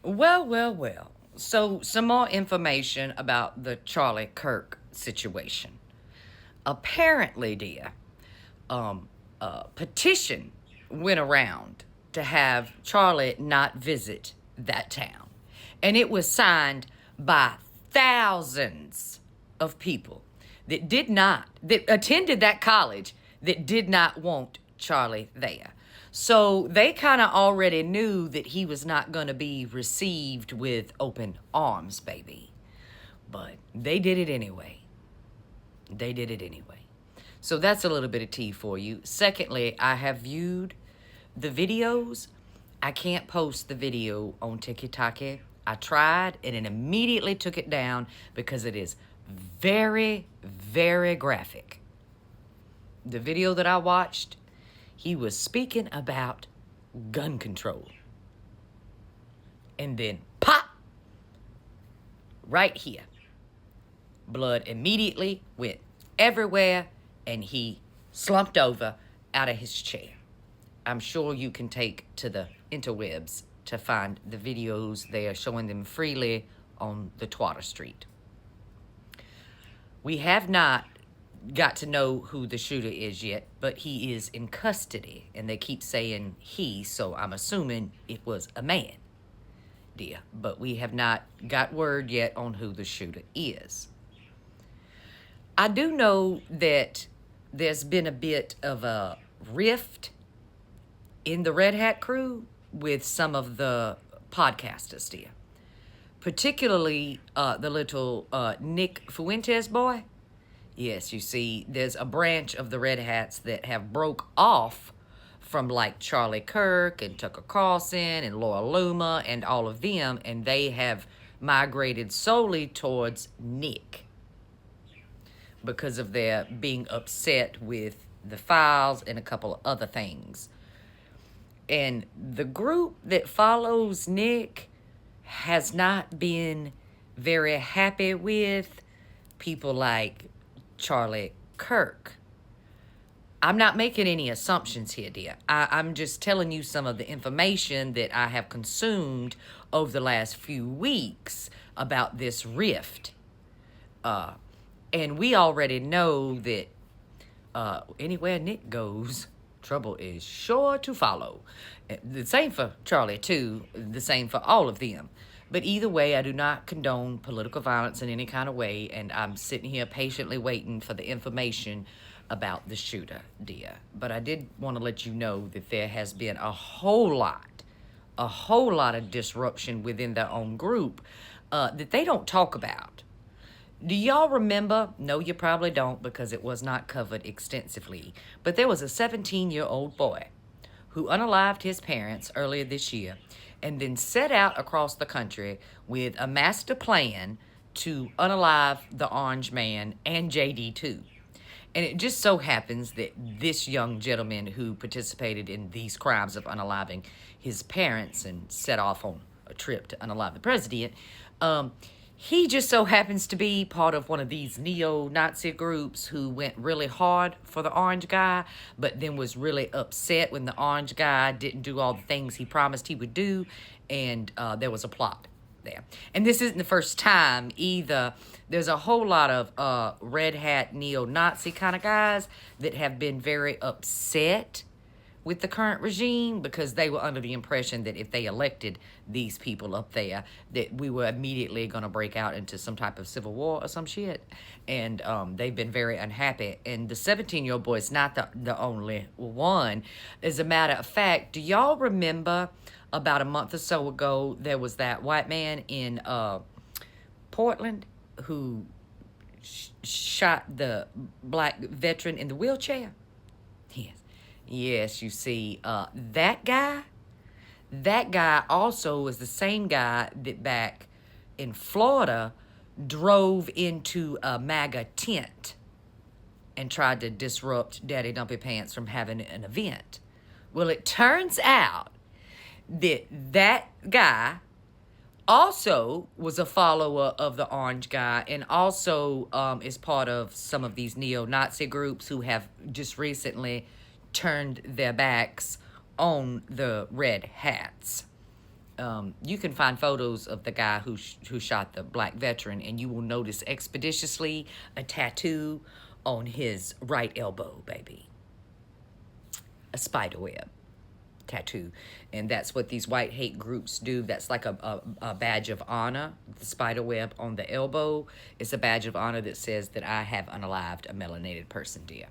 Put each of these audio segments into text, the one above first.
Well. So, some more information about the Charlie Kirk situation. Apparently, dear, a petition went around to have Charlie not visit that town. And it was signed by thousands of people that attended that college that did not want Charlie there. So they kind of already knew that he was not going to be received with open arms, baby. But they did it anyway. They did it anyway. So that's a little bit of tea for you. Secondly, I have viewed the videos. I can't post the video on TikTok. I tried and it immediately took it down because it is very, very graphic. The video that I watched, he was speaking about gun control. And then pop! Right here. Blood immediately went everywhere and he slumped over out of his chair. I'm sure you can take to the interwebs to find the videos. They are showing them freely on the Twitter street. We have not got to know who the shooter is yet, but he is in custody, and they keep saying he, so I'm assuming it was a man, dear. But we have not got word yet on who the shooter is. I do know that there's been a bit of a rift in the Red Hat crew with some of the podcasters, dear. Particularly the little Nick Fuentes boy. Yes, you see, there's a branch of the Red Hats that have broke off from like Charlie Kirk and Tucker Carlson and Laura Loomer and all of them, and they have migrated solely towards Nick because of their being upset with the files and a couple of other things. And the group that follows Nick has not been very happy with people like Charlie Kirk. I'm not making any assumptions here, dear. I'm just telling you some of the information that I have consumed over the last few weeks about this rift. And we already know that anywhere Nick goes, trouble is sure to follow. The same for Charlie, too. The same for all of them. But either way, I do not condone political violence in any kind of way, and I'm sitting here patiently waiting for the information about the shooter, dear. But I did want to let you know that there has been a whole lot of disruption within their own group that they don't talk about. Do y'all remember? No, you probably don't because it was not covered extensively. But there was a 17-year-old boy who unalived his parents earlier this year and then set out across the country with a master plan to unalive the Orange Man and JD too. And it just so happens that this young gentleman who participated in these crimes of unaliving his parents and set off on a trip to unalive the president, he just so happens to be part of one of these neo-Nazi groups who went really hard for the orange guy, but then was really upset when the orange guy didn't do all the things he promised he would do, and there was a plot there. And this isn't the first time either. There's a whole lot of red hat neo-Nazi kind of guys that have been very upset with the current regime because they were under the impression that if they elected these people up there, that we were immediately going to break out into some type of civil war or some shit. And they've been very unhappy. And the 17-year-old boy is not the only one. As a matter of fact, do y'all remember about a month or so ago, there was that white man in Portland who shot the black veteran in the wheelchair? Yes. Yes, you see, that guy also was the same guy that back in Florida drove into a MAGA tent and tried to disrupt Daddy Dumpy Pants from having an event. Well, it turns out that guy also was a follower of the orange guy and also is part of some of these neo-Nazi groups who have just recently turned their backs on the red hats. you can find photos of the guy who shot the black veteran, and you will notice expeditiously a tattoo on his right elbow, baby. A spider web tattoo. And that's what these white hate groups do. That's like a badge of honor. The spider web on the elbow is a badge of honor that says that I have unalived a melanated person, dear.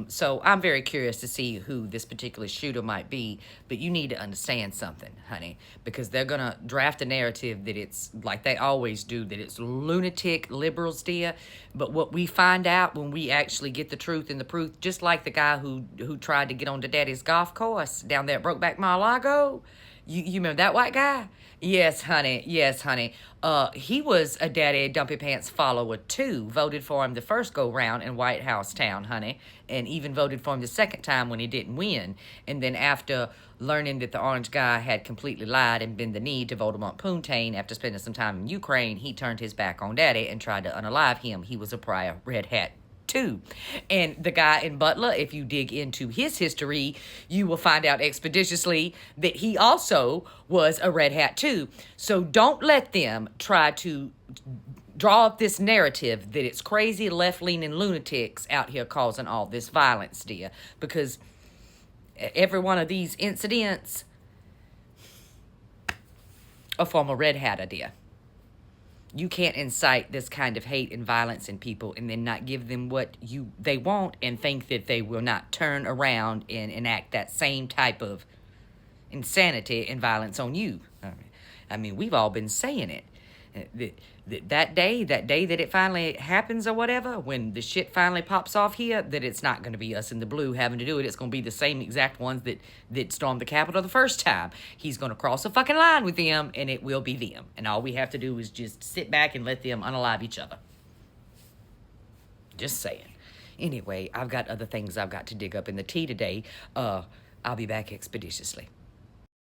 So I'm very curious to see who this particular shooter might be, but you need to understand something, honey, because they're going to draft a narrative that it's, like they always do, that it's lunatic liberals, dear. But what we find out when we actually get the truth and the proof, just like the guy who tried to get onto Daddy's golf course down there at Brokeback Mar-a-Lago, you remember that white guy? Yes, honey. Yes, honey. He was a Daddy Dumpy Pants follower, too. Voted for him the first go-round in White House Town, honey. And even voted for him the second time when he didn't win. And then after learning that the orange guy had completely lied and been the need to vote him on Poontang after spending some time in Ukraine, he turned his back on Daddy and tried to unalive him. He was a prior red hat too. And the guy in Butler, if you dig into his history, you will find out expeditiously that he also was a red hat too. So don't let them try to draw up this narrative that it's crazy left-leaning lunatics out here causing all this violence, dear. Because every one of these incidents, a former red hatter, dear. You can't incite this kind of hate and violence in people and then not give them what they want and think that they will not turn around and enact that same type of insanity and violence on you. I mean, we've all been saying it. That day that it finally happens or whatever, when the shit finally pops off here, that it's not going to be us in the blue having to do it. It's going to be the same exact ones that stormed the Capitol the first time. He's going to cross a fucking line with them, and it will be them. And all we have to do is just sit back and let them unalive each other. Just saying. Anyway, I've got other things I've got to dig up in the tea today. I'll be back expeditiously.